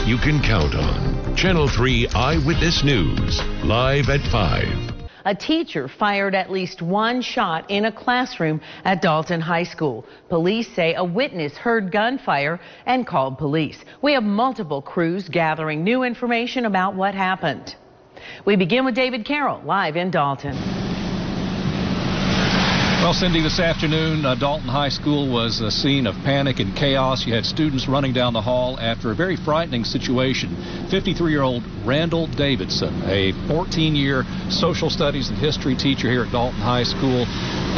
you can count on. Channel 3 Eyewitness News, live at 5. A teacher fired at least one shot in a classroom at Dalton High School. Police say a witness heard gunfire and called police. We have multiple crews gathering new information about what happened. We begin with David Carroll, live in Dalton. Well, Cindy, this afternoon, Dalton High School was a scene of panic and chaos. You had students running down the hall after a very frightening situation. 53-year-old Randall Davidson, a 14-year social studies and history teacher here at Dalton High School,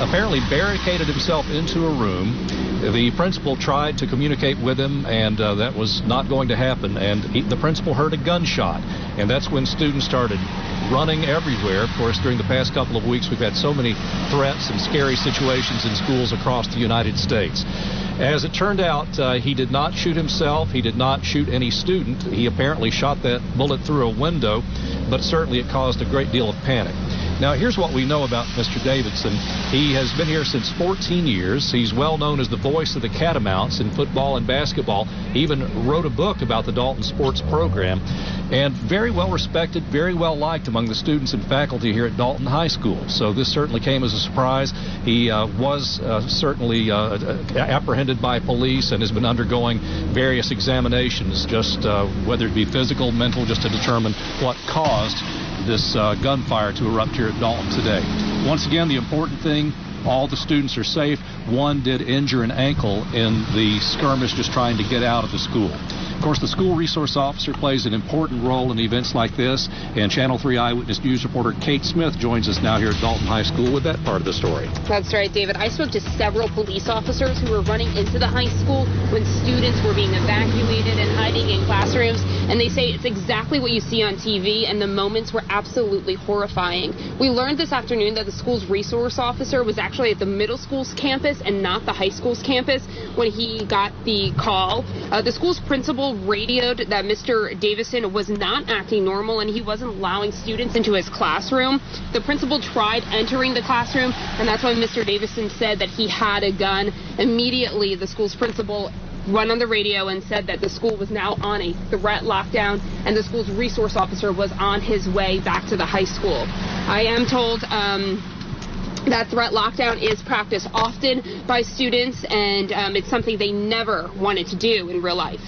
apparently barricaded himself into a room. The principal tried to communicate with him, and that was not going to happen. And the principal heard a gunshot, and that's when students started running everywhere. Of course, during the past couple of weeks, we've had so many threats and scary situations in schools across the United States. As it turned out, he did not shoot himself. He did not shoot any student. He apparently shot that bullet through a window, but certainly it caused a great deal of panic. Now, here's what we know about Mr. Davidson. He has been here since 14 years. He's well known as the voice of the Catamounts in football and basketball. He even wrote a book about the Dalton sports program, and very well respected, very well liked among the students and faculty here at Dalton High School. So this certainly came as a surprise. He was certainly apprehended by police and has been undergoing various examinations, just whether it be physical, mental, just to determine what caused this gunfire to erupt here at Dalton today. Once again, the important thing, all the students are safe. One did injure an ankle in the skirmish just trying to get out of the school. Of course, the school resource officer plays an important role in events like this, and Channel 3 Eyewitness News reporter Kate Smith joins us now here at Dalton High School with that part of the story. That's right, David. I spoke to several police officers who were running into the high school when students were being evacuated and hiding in classrooms, and they say it's exactly what you see on TV, and the moments were absolutely horrifying. We learned this afternoon that the school's resource officer was actually at the middle school's campus and not the high school's campus when he got the call. The school's principal radioed that Mr. Davidson was not acting normal and he wasn't allowing students into his classroom. The principal tried entering the classroom, and that's when Mr. Davidson said that he had a gun. Immediately, the school's principal went on the radio and said that the school was now on a threat lockdown, and the school's resource officer was on his way back to the high school. I am told that threat lockdown is practiced often by students, and it's something they never wanted to do in real life.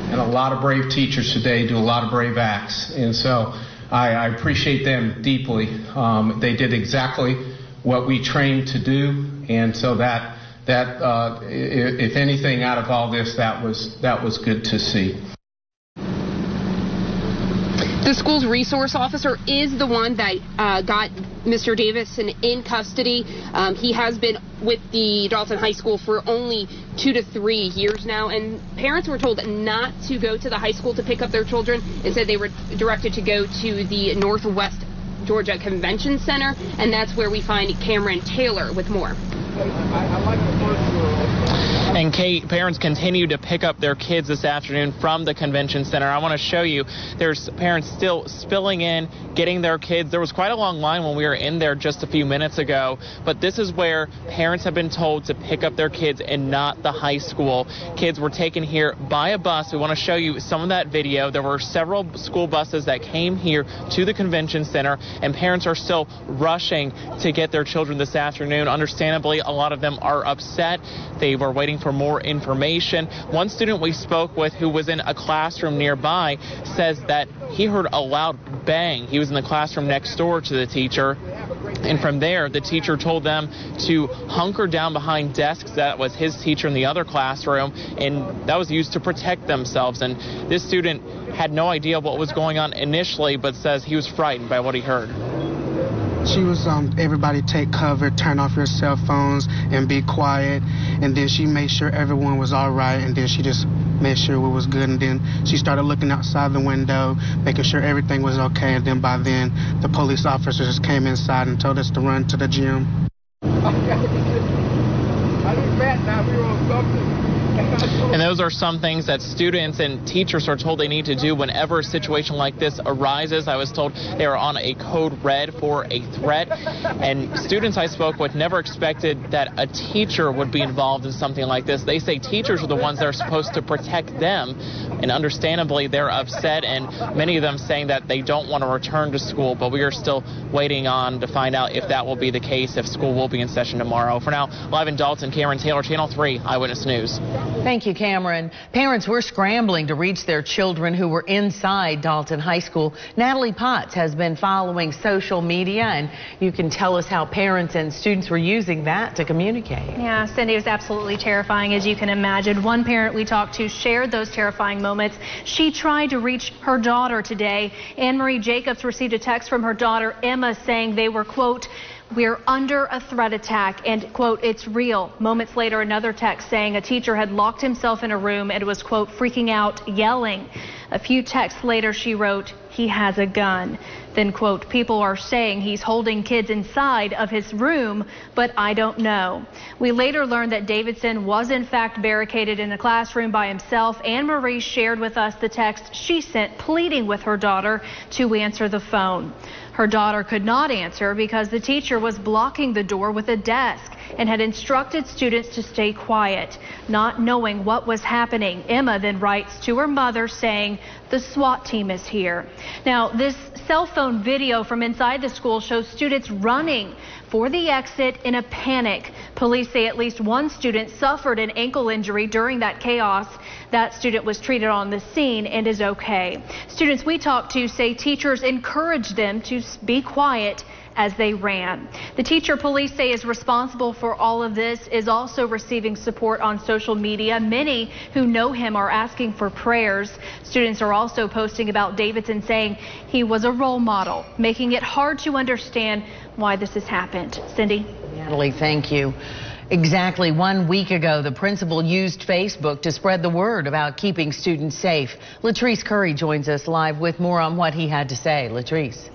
And a lot of brave teachers today do a lot of brave acts, and so I appreciate them deeply. They did exactly what we trained to do, and so that if anything out of all this, that was good to see. The school's resource officer is the one that got Mr. Davidson in custody. He has been with the Dalton High School for only 2 to 3 years now, and parents were told not to go to the high school to pick up their children. Instead, they were directed to go to the Northwest Georgia Convention Center, and that's where we find Cameron Taylor with more. And Kate, parents continue to pick up their kids this afternoon from the convention center. I want to show you, there's parents still spilling in, getting their kids. There was quite a long line when we were in there just a few minutes ago, but this is where parents have been told to pick up their kids and not the high school. Kids were taken here by a bus. We want to show you some of that video. There were several school buses that came here to the convention center, and parents are still rushing to get their children this afternoon. Understandably, a lot of them are upset. They were waiting for more information. One student we spoke with who was in a classroom nearby says that he heard a loud bang. He was in the classroom next door to the teacher, and from there the teacher told them to hunker down behind desks. That was his teacher in the other classroom, and that was used to protect themselves. And this student had no idea what was going on initially, but says he was frightened by what he heard. She was everybody take cover, turn off your cell phones and be quiet, and then she made sure everyone was all right, and then she just made sure it was good, and then she started looking outside the window, making sure everything was okay, and then by then the police officers came inside and told us to run to the gym. I look back now, we were on something. And those are some things that students and teachers are told they need to do whenever a situation like this arises. I was told they are on a code red for a threat. And students I spoke with never expected that a teacher would be involved in something like this. They say teachers are the ones that are supposed to protect them. And understandably, they're upset, and many of them saying that they don't want to return to school. But we are still waiting on to find out if that will be the case, if school will be in session tomorrow. For now, live in Dalton, Cameron Taylor, Channel 3 Eyewitness News. Thank you, Cameron. Parents were scrambling to reach their children who were inside Dalton High School. Natalie Potts has been following social media, and you can tell us how parents and students were using that to communicate. Yeah, Cindy, it was absolutely terrifying, as you can imagine. One parent we talked to shared those terrifying moments. She tried to reach her daughter today. Anne-Marie Jacobs received a text from her daughter, Emma, saying they were, quote, "We're under a threat attack," and, quote, "It's real." Moments later, another text saying a teacher had locked himself in a room and was, quote, "freaking out, yelling." A few texts later, she wrote, "He has a gun." Then, quote, "People are saying he's holding kids inside of his room, but I don't know." We later learned that Davidson was in fact barricaded in a classroom by himself. Anne-Marie shared with us the text she sent pleading with her daughter to answer the phone. Her daughter could not answer because the teacher was blocking the door with a desk and had instructed students to stay quiet. Not knowing what was happening, Emma then writes to her mother saying, "The SWAT team is here." Now, this cell phone video from inside the school shows students running for the exit in a panic. Police say at least one student suffered an ankle injury during that chaos. That student was treated on the scene and is okay. Students we talked to say teachers encouraged them to be quiet as they ran. The teacher police say is responsible for all of this is also receiving support on social media. Many who know him are asking for prayers. Students are also posting about Davidson, saying he was a role model, making it hard to understand why this has happened. Cindy? Natalie, thank you. Exactly 1 week ago, the principal used Facebook to spread the word about keeping students safe. Latrice Curry joins us live with more on what he had to say. Latrice.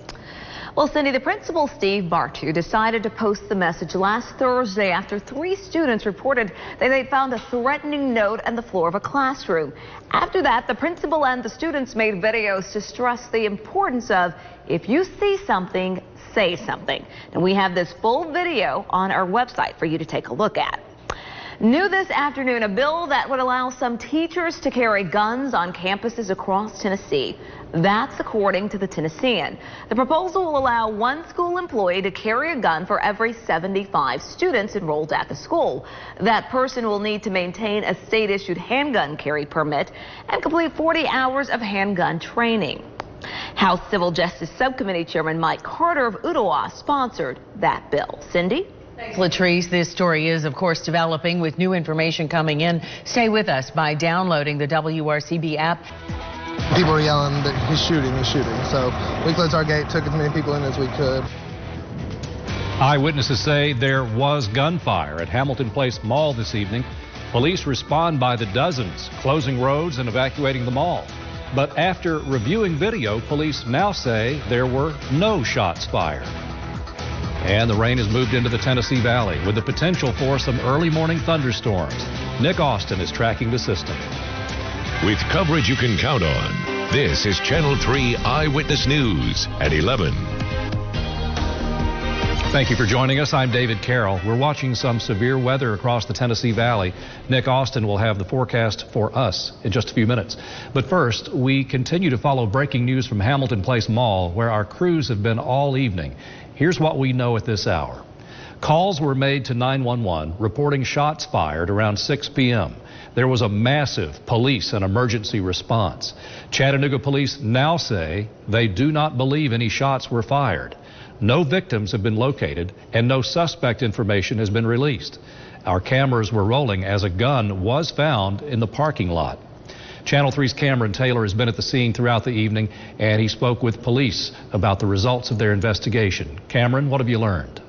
Well, Cindy, the principal, Steve Bartu, decided to post the message last Thursday after 3 students reported that they found a threatening note on the floor of a classroom. After that, the principal and the students made videos to stress the importance of, if you see something, say something. And we have this full video on our website for you to take a look at. New this afternoon, a bill that would allow some teachers to carry guns on campuses across Tennessee. That's according to the Tennessean. The proposal will allow one school employee to carry a gun for every 75 students enrolled at the school. That person will need to maintain a state-issued handgun carry permit and complete 40 hours of handgun training. House Civil Justice Subcommittee Chairman Mike Carter of Ottawa sponsored that bill. Cindy? Thanks, Latrice. This story is, of course, developing with new information coming in. Stay with us by downloading the WRCB app. People were yelling that he's shooting. So we closed our gate, took as many people in as we could. Eyewitnesses say there was gunfire at Hamilton Place Mall this evening. Police respond by the dozens, closing roads and evacuating the mall. But after reviewing video, police now say there were no shots fired. And the rain has moved into the Tennessee Valley with the potential for some early morning thunderstorms. Nick Austin is tracking the system. With coverage you can count on, this is Channel 3 Eyewitness News at 11. Thank you for joining us. I'm David Carroll. We're watching some severe weather across the Tennessee Valley. Nick Austin will have the forecast for us in just a few minutes. But first, we continue to follow breaking news from Hamilton Place Mall, where our crews have been all evening. Here's what we know at this hour. Calls were made to 911 reporting shots fired around 6 p.m. There was a massive police and emergency response. Chattanooga police now say they do not believe any shots were fired. No victims have been located and no suspect information has been released. Our cameras were rolling as a gun was found in the parking lot. Channel 3's Cameron Taylor has been at the scene throughout the evening, and he spoke with police about the results of their investigation. Cameron, what have you learned?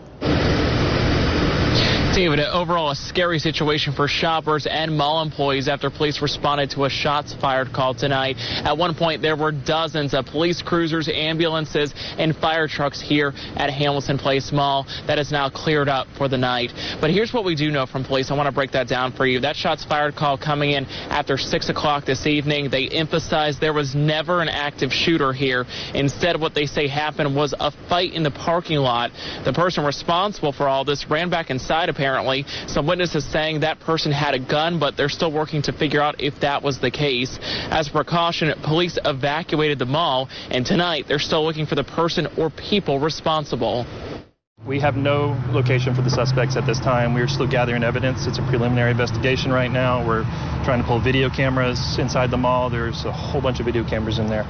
David, overall a scary situation for shoppers and mall employees after police responded to a shots fired call tonight. At one point, there were dozens of police cruisers, ambulances, and fire trucks here at Hamilton Place Mall. That is now cleared up for the night. But here's what we do know from police. I want to break that down for you. That shots fired call coming in after 6 o'clock this evening. They emphasized there was never an active shooter here. Instead, what they say happened was a fight in the parking lot. The person responsible for all this ran back inside, apparently. Some witnesses saying that person had a gun, but they're still working to figure out if that was the case. As a precaution, police evacuated the mall, and tonight they're still looking for the person or people responsible. We have no location for the suspects at this time. We're still gathering evidence. It's a preliminary investigation right now. We're trying to pull video cameras inside the mall. There's a whole bunch of video cameras in there.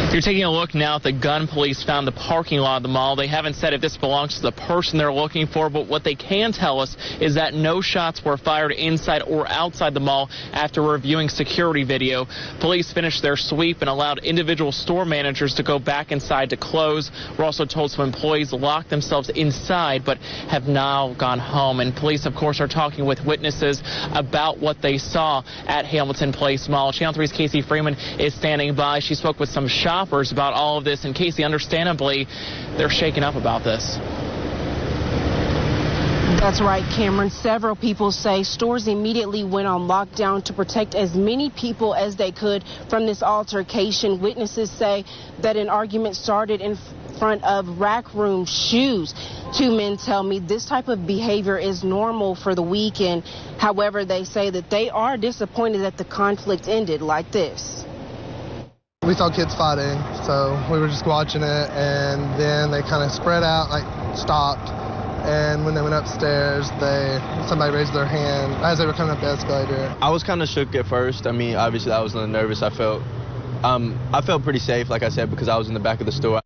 You're taking a look now at the gun police found the parking lot of the mall. They haven't said if this belongs to the person they're looking for, but what they can tell us is that no shots were fired inside or outside the mall after reviewing security video. Police finished their sweep and allowed individual store managers to go back inside to close. We're also told some employees locked themselves inside but have now gone home. And police, of course, are talking with witnesses about what they saw at Hamilton Place Mall. Channel 3's Casey Freeman is standing by. She spoke with some shoppers about all of this, and Casey, understandably, they're shaken up about this. That's right, Cameron. Several people say stores immediately went on lockdown to protect as many people as they could from this altercation. Witnesses say that an argument started in front of Rack Room Shoes. Two men tell me this type of behavior is normal for the weekend. However, they say that they are disappointed that the conflict ended like this. We saw kids fighting, so we were just watching it, and then they kind of spread out, like stopped, and when they went upstairs, somebody raised their hand as they were coming up the escalator. I was kind of shook at first. I mean, obviously I was a little nervous. I felt pretty safe, like I said, because I was in the back of the store.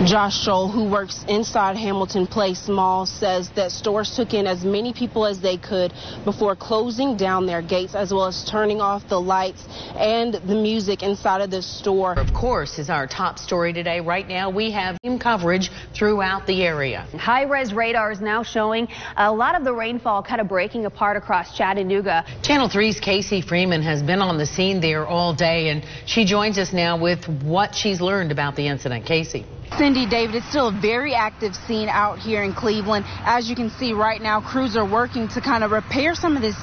Josh Scholl, who works inside Hamilton Place Mall, says that stores took in as many people as they could before closing down their gates, as well as turning off the lights and the music inside of the store. Of course, is our top story today. Right now, we have team coverage throughout the area. High-res radar is now showing a lot of the rainfall kind of breaking apart across Chattanooga. Channel 3's Casey Freeman has been on the scene there all day, and she joins us now with what she's learned about the incident. Casey. Cindy, David, it's still a very active scene out here in Cleveland. As you can see right now, crews are working to kind of repair some of this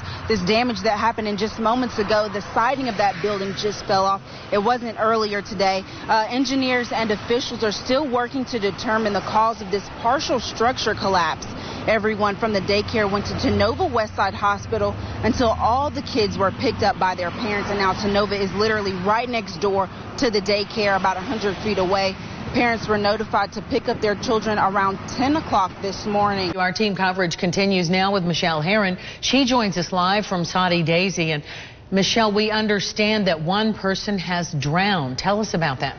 damage that happened in just moments ago. The siding of that building just fell off. It wasn't earlier today. Engineers and officials are still working to determine the cause of this partial structure collapse. Everyone from the daycare went to Tennova Westside Hospital until all the kids were picked up by their parents. And now Tennova is literally right next door to the daycare, about 100 feet away. Parents were notified to pick up their children around 10 o'clock this morning. Our team coverage continues now with Michelle Herron. She joins us live from Soddy Daisy. And Michelle, we understand that one person has drowned. Tell us about that.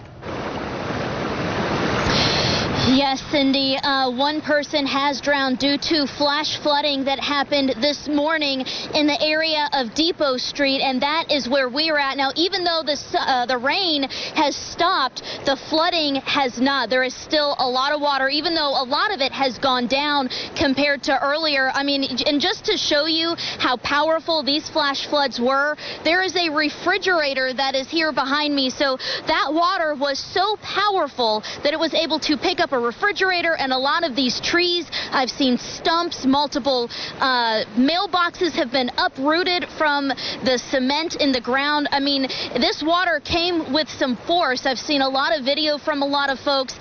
Yes, Cindy, one person has drowned due to flash flooding that happened this morning in the area of Depot Street, and that is where we are at now. Even though the rain has stopped, the flooding has not. There is still a lot of water, even though a lot of it has gone down compared to earlier. I mean, and just to show you how powerful these flash floods were, there is a refrigerator that is here behind me. So that water was so powerful that it was able to pick up a refrigerator and a lot of these trees. I've seen stumps, multiple mailboxes have been uprooted from the cement in the ground. I mean, this water came with some force. I've seen a lot of video from a lot of folks.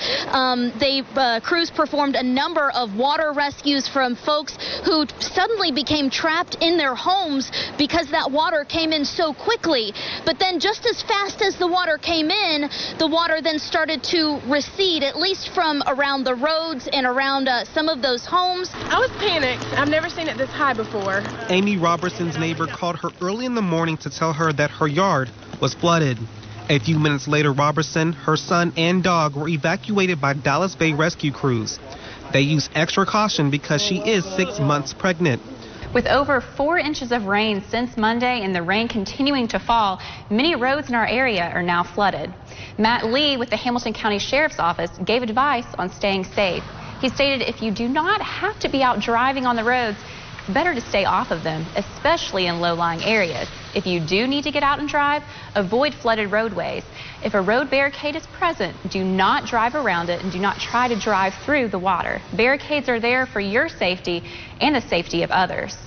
Crews performed a number of water rescues from folks who suddenly became trapped in their homes because that water came in so quickly. But then just as fast as the water came in, the water then started to recede, at least from around the roads and around some of those homes. I was panicked. I've never seen it this high before. Amy Robertson's neighbor called her early in the morning to tell her that her yard was flooded. A few minutes later, Robertson, her son, and dog were evacuated by Dallas Bay rescue crews. They used extra caution because she is 6 months pregnant. With over 4 inches of rain since Monday and the rain continuing to fall, many roads in our area are now flooded. Matt Lee with the Hamilton County Sheriff's Office gave advice on staying safe. He stated if you do not have to be out driving on the roads, it's better to stay off of them, especially in low-lying areas. If you do need to get out and drive, avoid flooded roadways. If a road barricade is present, do not drive around it and do not try to drive through the water. Barricades are there for your safety and the safety of others.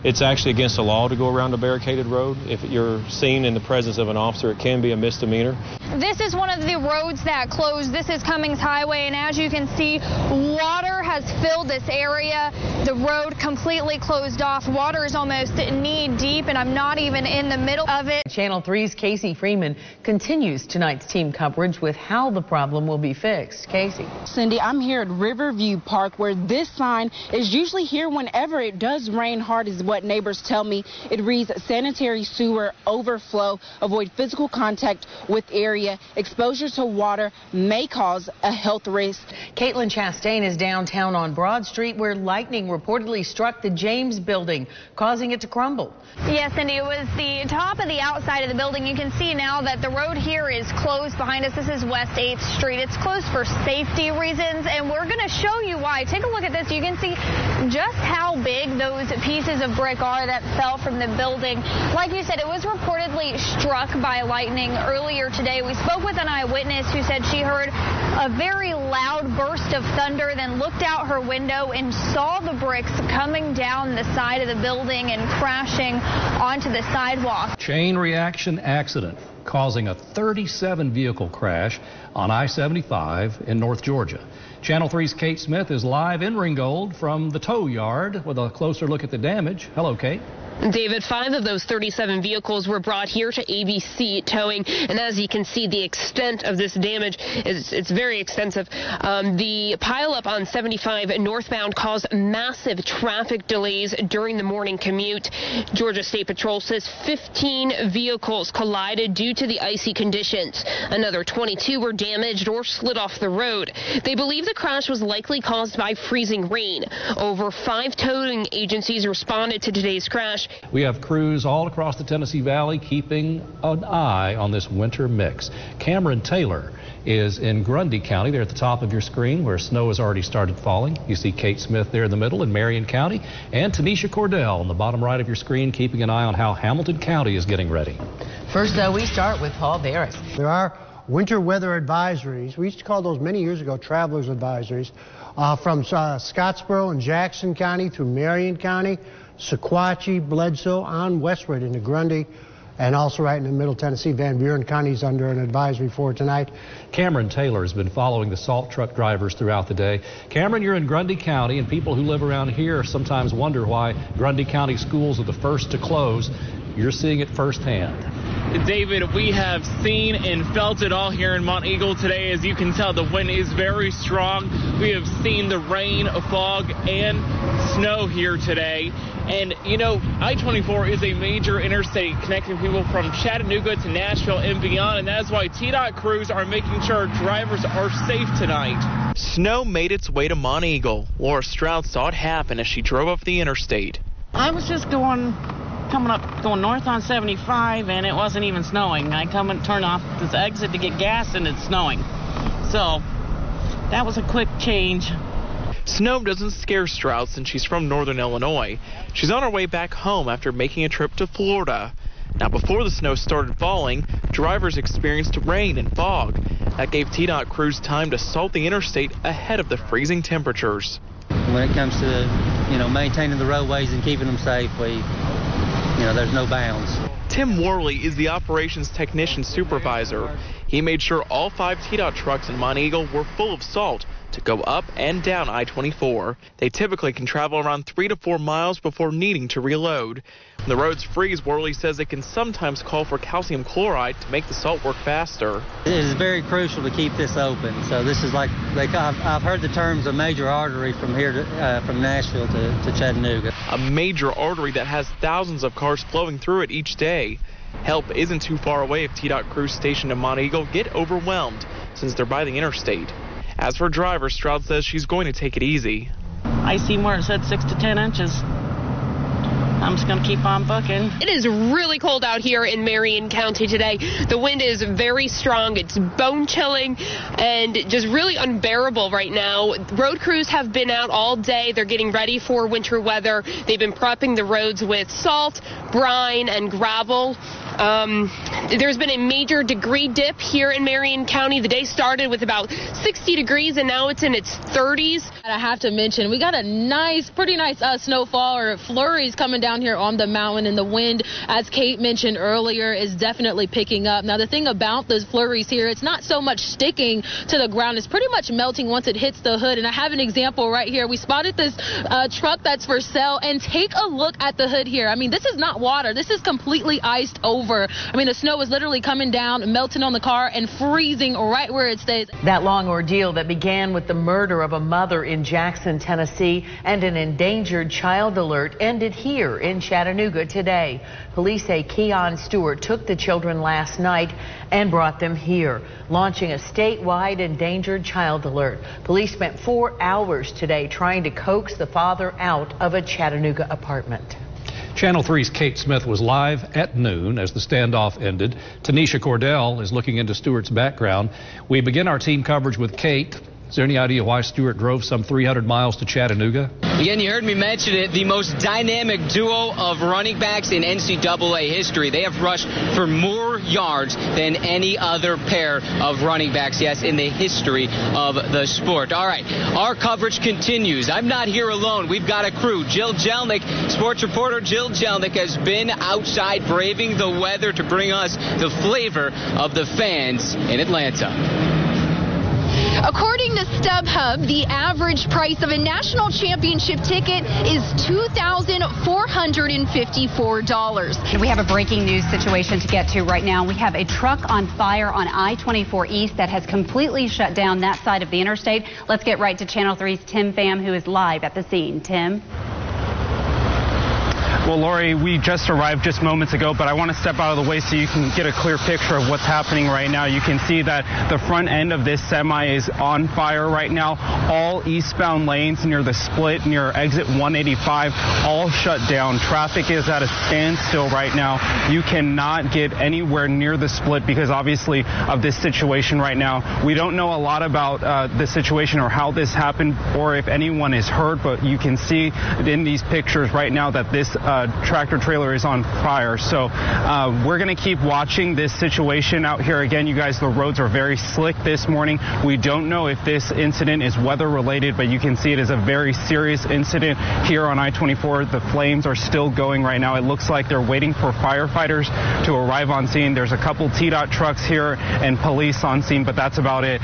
It's actually against the law to go around a barricaded road. If you're seen in the presence of an officer, it can be a misdemeanor. This is one of the roads that closed. This is Cummings Highway, and as you can see, water has filled this area. The road completely closed off. Water is almost knee deep, and I'm not even in the middle of it. Channel 3's Casey Freeman continues tonight's team coverage with how the problem will be fixed. Casey. Cindy, I'm here at Riverview Park, where this sign is usually here whenever it does rain hard, is what neighbors tell me. It reads sanitary sewer overflow, avoid physical contact with area, exposure to water may cause a health risk. Caitlin Chastain is downtown on Broad Street, where lightning reportedly struck the James building, causing it to crumble. Yes, Cindy, it was the top of the outside of the building. You can see now that the road here is closed behind us. This is West 8th Street. It's closed for safety reasons, and we're going to show you why. Take a look at this. You can see just how big those pieces of brick are that fell from the building. Like you said, it was reportedly struck by lightning earlier today. We spoke with an eyewitness who said she heard a very loud burst of thunder, then looked out her window and saw the bricks coming down the side of the building and crashing onto the sidewalk. Chain reaction accident causing a 37 vehicle crash on I-75 in North Georgia. Channel 3's Kate Smith is live in Ringgold from the tow yard with a closer look at the damage. Hello, Kate. David, 5 of those 37 vehicles were brought here to ABC Towing, and as you can see, the extent of this damage it's very extensive. The pileup on 75 northbound caused massive traffic delays during the morning commute. Georgia State Patrol says 15 vehicles collided due to the icy conditions. Another 22 were damaged or slid off the road. They believe the crash was likely caused by freezing rain. Over 5 towing agencies responded to today's crash. We have crews all across the Tennessee Valley keeping an eye on this winter mix. Cameron Taylor is in Grundy County, there at the top of your screen, where snow has already started falling. You see Kate Smith there in the middle in Marion County, and Tanisha Cordell on the bottom right of your screen, keeping an eye on how Hamilton County is getting ready. First, though, we start with Paul Barris. There are winter weather advisories. We used to call those many years ago travelers advisories from Scottsboro and Jackson County through Marion County, Sequatchie, Bledsoe, on westward into Grundy, and also right in the middle Tennessee. Van Buren County's under an advisory for tonight. Cameron Taylor has been following the salt truck drivers throughout the day. Cameron, you're in Grundy County, and people who live around here sometimes wonder why Grundy County schools are the first to close. You're seeing it firsthand. David, we have seen and felt it all here in Mount Eagle today. As you can tell, the wind is very strong. We have seen the rain, fog, and snow here today. And, you know, I-24 is a major interstate connecting people from Chattanooga to Nashville and beyond, and that's why TDOT crews are making sure drivers are safe tonight. Snow made its way to Mount Eagle. Laura Stroud saw it happen as she drove up the interstate. I was just going north on 75, and it wasn't even snowing. I come and turn off this exit to get gas, and it's snowing. So that was a quick change. Snow doesn't scare Stroud since she's from northern Illinois. She's on her way back home after making a trip to Florida. Now, before the snow started falling, drivers experienced rain and fog. That gave TDOT crews time to salt the interstate ahead of the freezing temperatures. When it comes to, maintaining the roadways and keeping them safe, there's no bounds. Tim Worley is the operations technician supervisor. He made sure all 5 TDOT trucks in Mount Eagle were full of salt to go up and down I-24. They typically can travel around 3 to 4 miles before needing to reload. When the roads freeze, Worley says it can sometimes call for calcium chloride to make the salt work faster. It is very crucial to keep this open. So this is like I've heard the terms a major artery from here to, from Nashville to Chattanooga. A major artery that has thousands of cars flowing through it each day. Help isn't too far away if TDOT crews stationed in Mount Eagle get overwhelmed since they're by the interstate. As for drivers, Stroud says she's going to take it easy. I see where it said 6 to 10 inches. I'm just going to keep on booking. It is really cold out here in Marion County today. The wind is very strong. It's bone chilling and just really unbearable right now. Road crews have been out all day. They're getting ready for winter weather. They've been prepping the roads with salt, brine, and gravel. There's been a major degree dip here in Marion County. The day started with about 60 degrees and now it's in its 30s. I have to mention, we got a pretty nice snowfall or flurries coming down here on the mountain, and the wind, as Kate mentioned earlier, is definitely picking up. Now, the thing about those flurries here, it's not so much sticking to the ground. It's pretty much melting once it hits the hood. And I have an example right here. We spotted this truck that's for sale, and take a look at the hood here. I mean, this is not water. This is completely iced over. I mean, the snow is literally coming down, melting on the car, and freezing right where it stays. That long ordeal that began with the murder of a mother in Jackson, Tennessee, and an endangered child alert ended here in Chattanooga today. Police say Keon Stewart took the children last night and brought them here, launching a statewide endangered child alert. Police spent 4 hours today trying to coax the father out of a Chattanooga apartment. Channel 3's Kate Smith was live at noon as the standoff ended. Tanisha Cordell is looking into Stewart's background. We begin our team coverage with Kate. Is there any idea why Stewart drove some 300 miles to Chattanooga? Again, you heard me mention it, the most dynamic duo of running backs in NCAA history. They have rushed for more yards than any other pair of running backs, yes, in the history of the sport. All right, our coverage continues. I'm not here alone. We've got a crew. Jill Jelnick, sports reporter Jill Jelnick, has been outside braving the weather to bring us the flavor of the fans in Atlanta. According to StubHub, the average price of a national championship ticket is $2,454. We have a breaking news situation to get to right now. We have a truck on fire on I-24 East that has completely shut down that side of the interstate. Let's get right to Channel 3's Tim Pham, who is live at the scene. Tim? Well, Lori, we just arrived just moments ago, but I want to step out of the way so you can get a clear picture of what's happening right now. You can see that the front end of this semi is on fire right now. All eastbound lanes near the split, near exit 185, all shut down. Traffic is at a standstill right now. You cannot get anywhere near the split because obviously of this situation right now. We don't know a lot about the situation or how this happened or if anyone is hurt, but you can see in these pictures right now that this tractor trailer is on fire. So we're going to keep watching this situation out here. Again, you guys, the roads are very slick this morning. We don't know if this incident is weather related, but you can see it is a very serious incident here on I-24. The flames are still going right now. It looks like they're waiting for firefighters to arrive on scene. There's a couple TDOT trucks here and police on scene, but that's about it.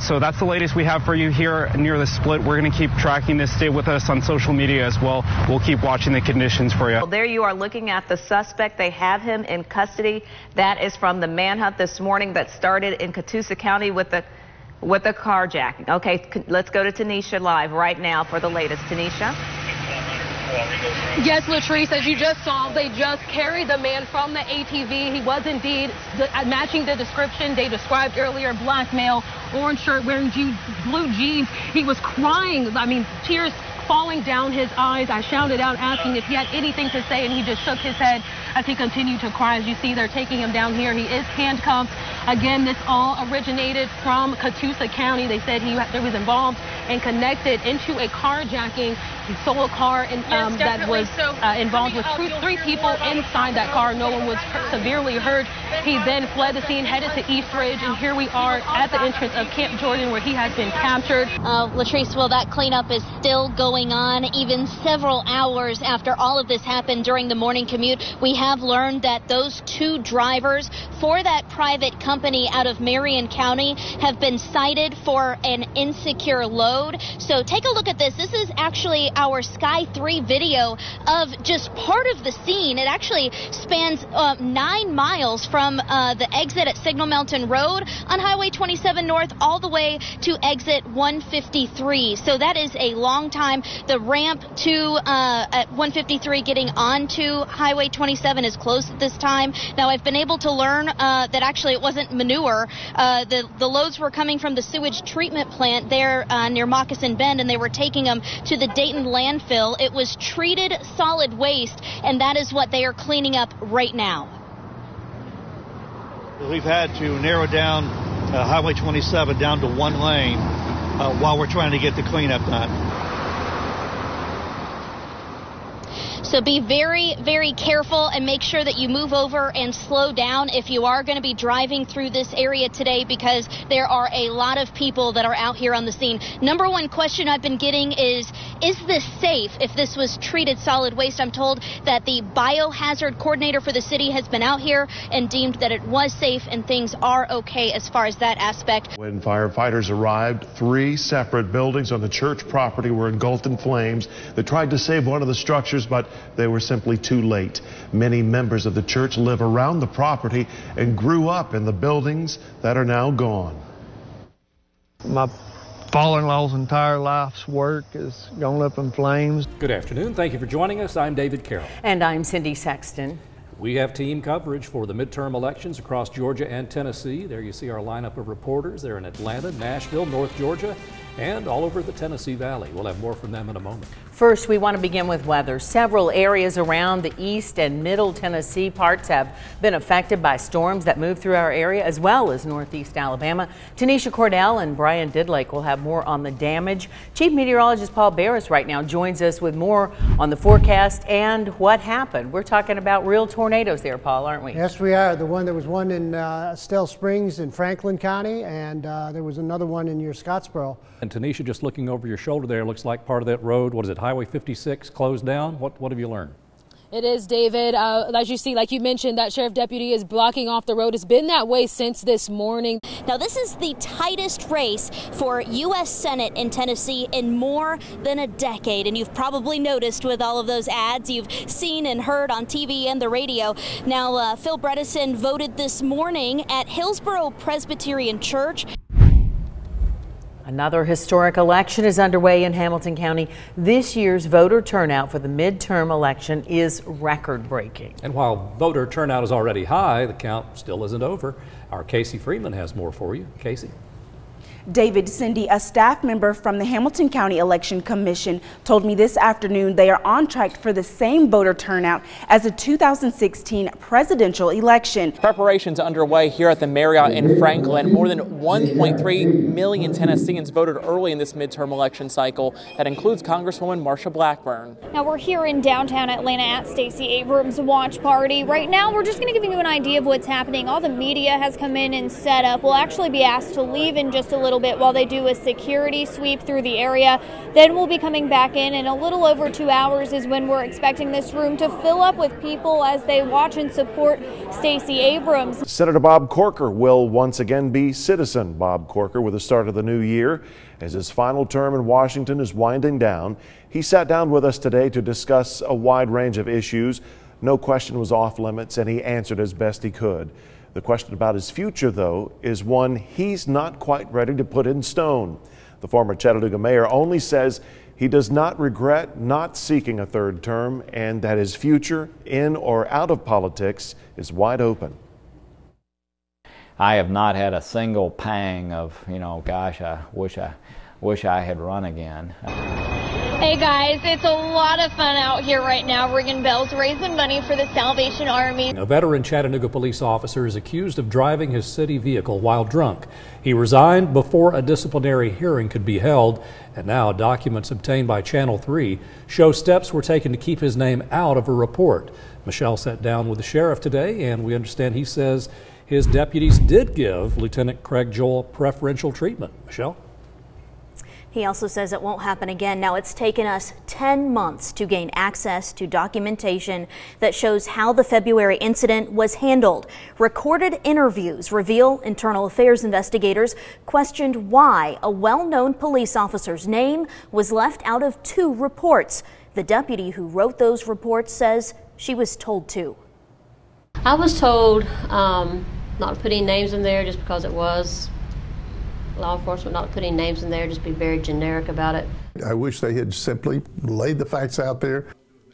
So that's the latest we have for you here near the split. We're going to keep tracking this. Stay with us on social media as well. We'll keep watching the conditions for you. Well, there you are looking at the suspect. They have him in custody. That is from the manhunt this morning that started in Catoosa County with the carjacking. Okay, let's go to Tanisha live right now for the latest. Tanisha? Yes, Latrice, as you just saw, they just carried the man from the ATV. He was indeed matching the description they described earlier, black male, orange shirt, wearing blue jeans. He was crying, I mean, tears falling down his eyes. I shouted out asking if he had anything to say, and he just shook his head as he continued to cry. As you see, they're taking him down here. He is handcuffed. Again, this all originated from Catoosa County. They said he was involved and connected into a carjacking. He stole a car that was involved with three people inside that car. No one was severely hurt. He then fled the scene, headed to Eastridge, and here we are at the entrance of Camp Jordan where he has been captured. Latrice, well, that cleanup is still going on even several hours after all of this happened during the morning commute. We have learned that those two drivers for that private company out of Marion County have been cited for an insecure load. So take a look at this. This is actually our Sky 3 video of just part of the scene. It actually spans 9 miles from the exit at Signal Mountain Road on Highway 27 North all the way to exit 153. So that is a long time. The ramp to at 153 getting onto Highway 27 is closed at this time. Now, I've been able to learn that actually it wasn't plant manure. The loads were coming from the sewage treatment plant there near Moccasin Bend, and they were taking them to the Dayton landfill. It was treated solid waste, and that is what they are cleaning up right now. We've had to narrow down Highway 27 down to one lane while we're trying to get the cleanup done. So be very, very careful and make sure that you move over and slow down if you are going to be driving through this area today, because there are a lot of people that are out here on the scene. Number one question I've been getting is this safe if this was treated solid waste? I'm told that the biohazard coordinator for the city has been out here and deemed that it was safe and things are okay as far as that aspect. When firefighters arrived, 3 separate buildings on the church property were engulfed in flames. They tried to save one of the structures, but they were simply too late. Many members of the church live around the property and grew up in the buildings that are now gone. My father-in-law's entire life's work is gone up in flames. Good afternoon. Thank you for joining us. I'm David Carroll. And I'm Cindy Sexton. We have team coverage for the midterm elections across Georgia and Tennessee. There you see our lineup of reporters. They're in Atlanta, Nashville, North Georgia, and all over the Tennessee Valley. We'll have more from them in a moment. First, we want to begin with weather. Several areas around the east and middle Tennessee parts have been affected by storms that move through our area, as well as northeast Alabama. Tanisha Cordell and Brian Didlake will have more on the damage. Chief Meteorologist Paul Barris right now joins us with more on the forecast and what happened. We're talking about real tornadoes there, Paul, aren't we? Yes, we are. There was one in Estelle Springs in Franklin County, and there was another one in near Scottsboro. And Tanisha, just looking over your shoulder there, looks like part of that road, what is it, Highway 56 closed down? What have you learned? It is, David. As you see, like you mentioned, that sheriff deputy is blocking off the road. It's been that way since this morning. Now, this is the tightest race for U.S. Senate in Tennessee in more than a decade. And you've probably noticed with all of those ads you've seen and heard on TV and the radio. Now, Phil Bredesen voted this morning at Hillsboro Presbyterian Church. Another historic election is underway in Hamilton County. This year's voter turnout for the midterm election is record-breaking. And while voter turnout is already high, the count still isn't over. Our Casey Freeman has more for you. Casey. David, Cindy, a staff member from the Hamilton County Election Commission, told me this afternoon they are on track for the same voter turnout as the 2016 presidential election. Preparations underway here at the Marriott in Franklin. More than 1.3 million Tennesseans voted early in this midterm election cycle. That includes Congresswoman Marsha Blackburn. Now we're here in downtown Atlanta at Stacey Abrams' watch party. Right now we're just going to give you an idea of what's happening. All the media has come in and set up. We'll actually be asked to leave in just a little bit while they do a security sweep through the area. Then we'll be coming back in a little over 2 hours is when we're expecting this room to fill up with people as they watch and support Stacey Abrams. Senator Bob Corker will once again be citizen. Bob Corker, with the start of the new year, as his final term in Washington is winding down. He sat down with us today to discuss a wide range of issues. No question was off limits, and he answered as best he could. The question about his future, though, is one he's not quite ready to put in stone. The former Chattanooga mayor only says he does not regret not seeking a third term and that his future in or out of politics is wide open. I have not had a single pang of, gosh, I wish I had run again. Hey guys, it's a lot of fun out here right now, ringing bells, raising money for the Salvation Army. A veteran Chattanooga police officer is accused of driving his city vehicle while drunk. He resigned before a disciplinary hearing could be held, and now documents obtained by Channel 3 show steps were taken to keep his name out of a report. Michelle sat down with the sheriff today, and we understand he says his deputies did give Lieutenant Craig Joel preferential treatment. Michelle? He also says it won't happen again. Now, it's taken us 10 months to gain access to documentation that shows how the February incident was handled. Recorded interviews reveal internal affairs investigators questioned why a well-known police officer's name was left out of 2 reports. The deputy who wrote those reports says she was told to. I was told not to put any names in there just because it was law enforcement, not putting names in there, just be very generic about it. I wish they had simply laid the facts out there.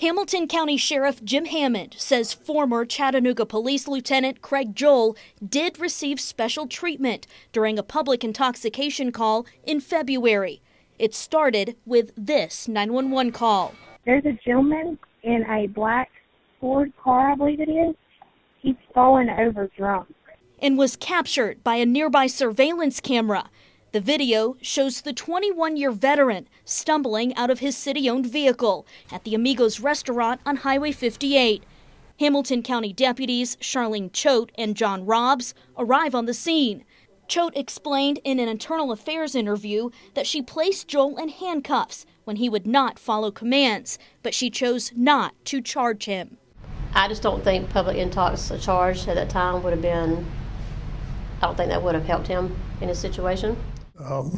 Hamilton County Sheriff Jim Hammond says former Chattanooga Police Lieutenant Craig Joel did receive special treatment during a public intoxication call in February. It started with this 911 call. There's a gentleman in a black Ford car, I believe it is. He's fallen over drunk. And was captured by a nearby surveillance camera. The video shows the 21-year veteran stumbling out of his city-owned vehicle at the Amigos restaurant on Highway 58. Hamilton County deputies Charlene Choate and John Robbs arrive on the scene. Choate explained in an internal affairs interview that she placed Joel in handcuffs when he would not follow commands, but she chose not to charge him. I just don't think public intox charge at that time would have been, I don't think that would have helped him in his situation.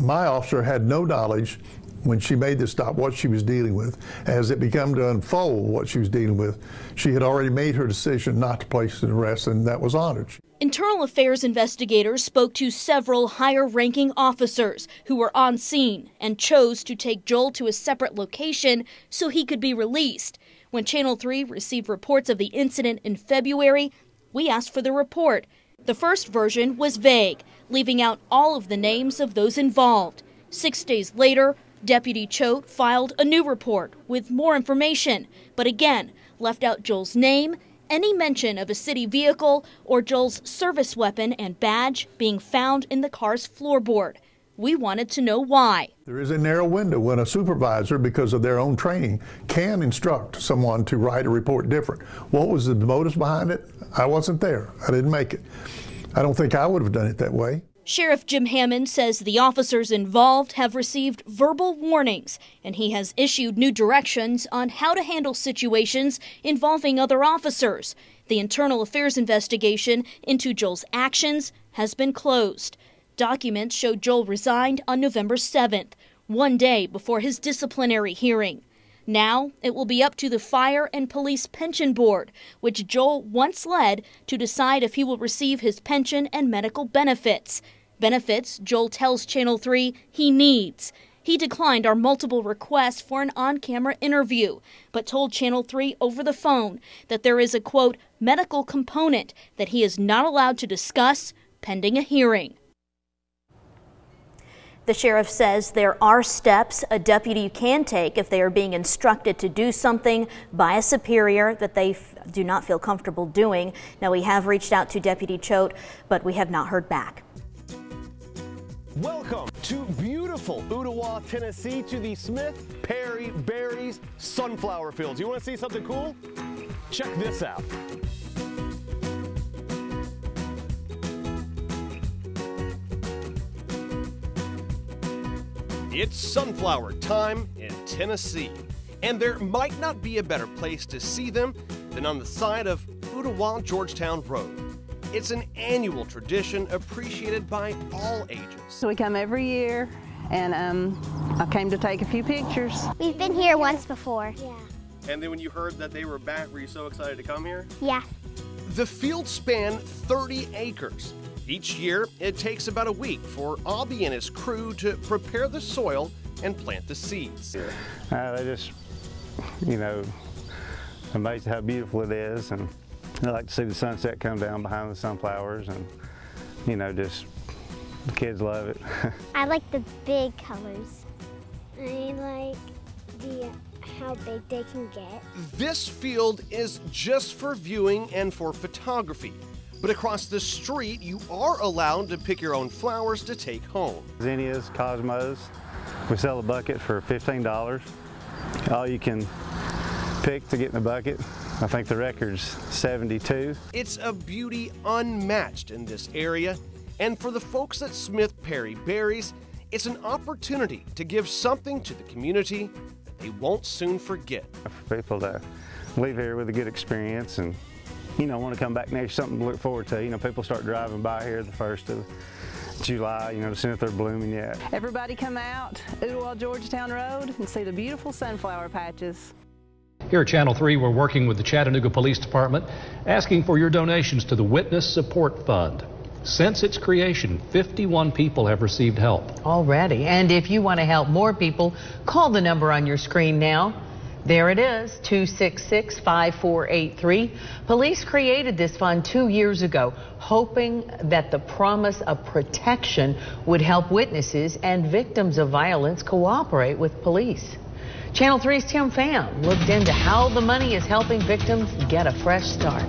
My officer had no knowledge when she made this stop what she was dealing with. As it began to unfold what she was dealing with, she had already made her decision not to place an arrest, and that was honored. Internal affairs investigators spoke to several higher-ranking officers who were on scene and chose to take Joel to a separate location so he could be released. When Channel 3 received reports of the incident in February, we asked for the report. The first version was vague, leaving out all of the names of those involved. 6 days later, Deputy Choate filed a new report with more information, but again left out Joel's name, any mention of a city vehicle, or Joel's service weapon and badge being found in the car's floorboard. We wanted to know why. There is a narrow window when a supervisor, because of their own training, can instruct someone to write a report different. What was the motives behind it? I wasn't there. I didn't make it. I don't think I would have done it that way. Sheriff Jim Hammond says the officers involved have received verbal warnings, and he has issued new directions on how to handle situations involving other officers. The internal affairs investigation into Joel's actions has been closed. Documents show Joel resigned on November 7th, 1 day before his disciplinary hearing. Now it will be up to the Fire and Police Pension Board, which Joel once led, to decide if he will receive his pension and medical benefits. Benefits Joel tells Channel 3 he needs. He declined our multiple requests for an on-camera interview, but told Channel 3 over the phone that there is a, quote, medical component that he is not allowed to discuss pending a hearing. The sheriff says there are steps a deputy can take if they are being instructed to do something by a superior that they do not feel comfortable doing. Now, we have reached out to Deputy Choate, but we have not heard back. Welcome to beautiful Ooltewah, Tennessee, to the Smith Perry Berries sunflower fields. You want to see something cool? Check this out. It's sunflower time in Tennessee, and there might not be a better place to see them than on the side of Ooltewah-Georgetown Road. It's an annual tradition appreciated by all ages. So we come every year, and I came to take a few pictures. We've been here once before. Yeah. And then when you heard that they were back, were you so excited to come here? Yeah. The fields span 30 acres. Each year, it takes about a week for Avi and his crew to prepare the soil and plant the seeds. They just, you know, amazed how beautiful it is, and I like to see the sunset come down behind the sunflowers, and, you know, just the kids love it. I like the big colors. I like how big they can get. This field is just for viewing and for photography. But across the street, you are allowed to pick your own flowers to take home. Zinnias, cosmos. We sell a bucket for $15. All you can pick to get in the bucket. I think the record's 72. It's a beauty unmatched in this area. And for the folks at Smith Perry Berries, it's an opportunity to give something to the community that they won't soon forget. For people to leave here with a good experience and, you know, want to come back next, something to look forward to. You know, people start driving by here the 1st of July, you know, to see if they're blooming yet. Everybody come out Ooltewah-Georgetown Road and see the beautiful sunflower patches. Here at Channel 3, we're working with the Chattanooga Police Department, asking for your donations to the Witness Support Fund. Since its creation, 51 people have received help. Already. And if you want to help more people, call the number on your screen now. There it is, 266-5483. Police created this fund 2 years ago, hoping that the promise of protection would help witnesses and victims of violence cooperate with police. Channel 3's Tim Pham looked into how the money is helping victims get a fresh start.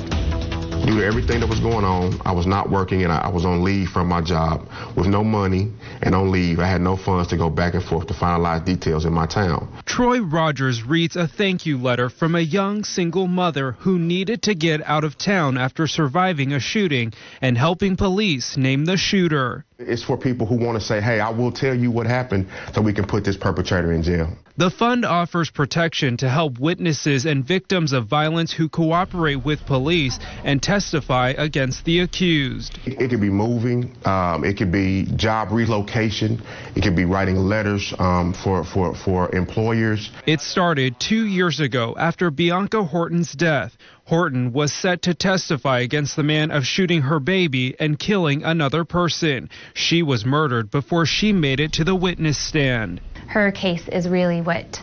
Due to everything that was going on, I was not working and I was on leave from my job with no money and on leave. I had no funds to go back and forth to finalize details in my town. Troy Rogers reads a thank you letter from a young single mother who needed to get out of town after surviving a shooting and helping police name the shooter. It's for people who want to say, hey, I will tell you what happened so we can put this perpetrator in jail. The fund offers protection to help witnesses and victims of violence who cooperate with police and testify against the accused. It could be moving, it could be job relocation, it could be writing letters for employers. It started 2 years ago after Bianca Horton's death. Horton was set to testify against the man of shooting her baby and killing another person. She was murdered before she made it to the witness stand. Her case is really what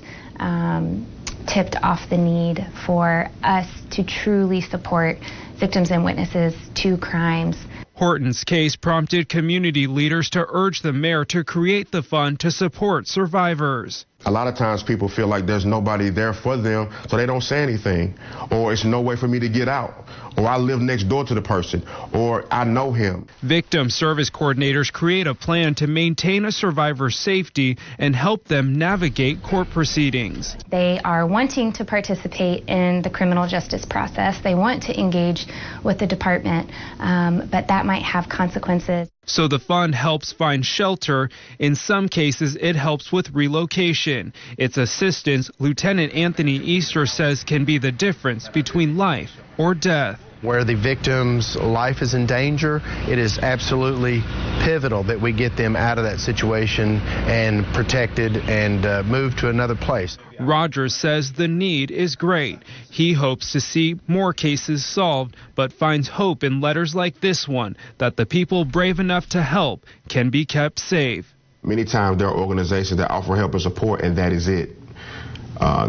tipped off the need for us to truly support victims and witnesses to crimes. Horton's case prompted community leaders to urge the mayor to create the fund to support survivors. A lot of times people feel like there's nobody there for them, so they don't say anything, or it's no way for me to get out, or I live next door to the person, or I know him. Victim service coordinators create a plan to maintain a survivor's safety and help them navigate court proceedings. They are wanting to participate in the criminal justice process. They want to engage with the department, but that might have consequences. So the fund helps find shelter. In some cases, it helps with relocation. Its assistance, Lieutenant Anthony Easter, says can be the difference between life or death. Where the victim's life is in danger, it is absolutely pivotal that we get them out of that situation and protected and moved to another place. Rogers says the need is great. He hopes to see more cases solved, but finds hope in letters like this one that the people brave enough to help can be kept safe. Many times there are organizations that offer help and support, and that is it.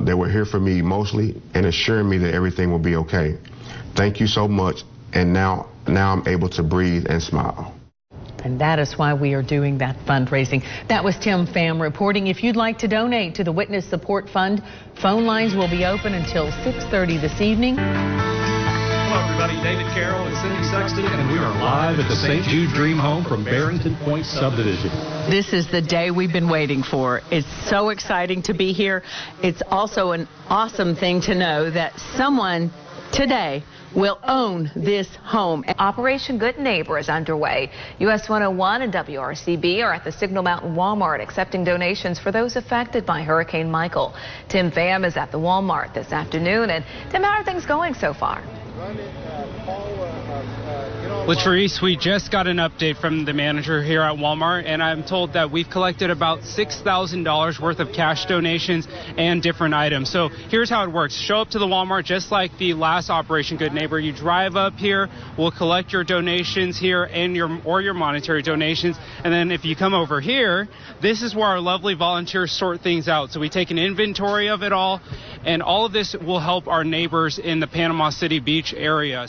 They were here for me emotionally and assuring me that everything will be okay. Thank you so much, and now I'm able to breathe and smile. And that is why we are doing that fundraising. That was Tim Pham reporting. If you'd like to donate to the Witness Support Fund, phone lines will be open until 6:30 this evening. Hello, everybody. David Carroll and Cindy Sexton, and we are live at the St. Jude Dream Home from Barrington Point Subdivision. This is the day we've been waiting for. It's so exciting to be here. It's also an awesome thing to know that someone today will own this home. Operation Good Neighbor is underway. US 101 and WRCB are at the Signal Mountain Walmart accepting donations for those affected by Hurricane Michael. Tim Pham is at the Walmart this afternoon. And Tim, how are things going so far? Latrice, we just got an update from the manager here at Walmart, and I'm told that we've collected about $6,000 worth of cash donations and different items. So here's how it works. Show up to the Walmart just like the last Operation Good Neighbor. You drive up here, we'll collect your donations here and your monetary donations. And then if you come over here, this is where our lovely volunteers sort things out. So we take an inventory of it all, and all of this will help our neighbors in the Panama City Beach area.